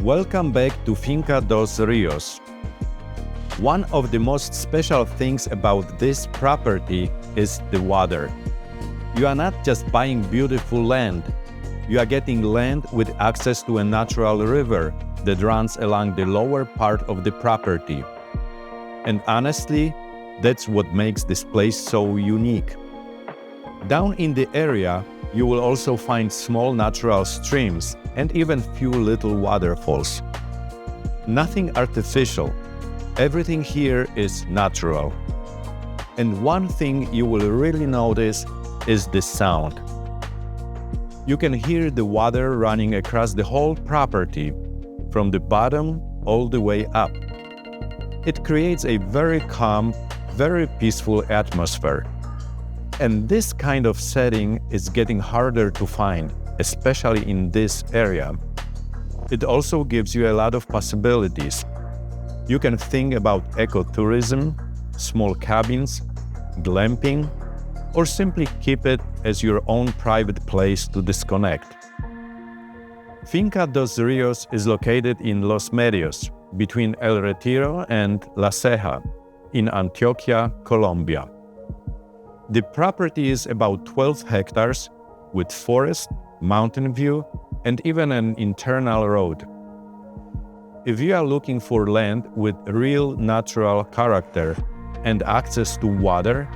Welcome back to Finca Dos Ríos. One of the most special things about this property is the water. You are not just buying beautiful land, you are getting land with access to a natural river that runs along the lower part of the property. And honestly, that's what makes this place so unique. Down in the area, you will also find small natural streams and even few little waterfalls. Nothing artificial. Everything here is natural. And one thing you will really notice is the sound. You can hear the water running across the whole property, from the bottom all the way up. It creates a very calm, very peaceful atmosphere. And this kind of setting is getting harder to find, especially in this area. It also gives you a lot of possibilities. You can think about ecotourism, small cabins, glamping, or simply keep it as your own private place to disconnect. Finca Dos Ríos is located in Los Medios, between El Retiro and La Ceja, in Antioquia, Colombia. The property is about 12 hectares, with forest, mountain view, and even an internal road. If you are looking for land with real natural character and access to water,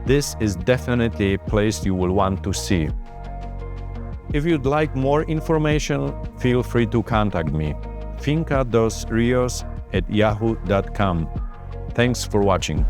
this is definitely a place you will want to see. If you'd like more information, feel free to contact me, FincaDosRios@yahoo.com. Thanks for watching.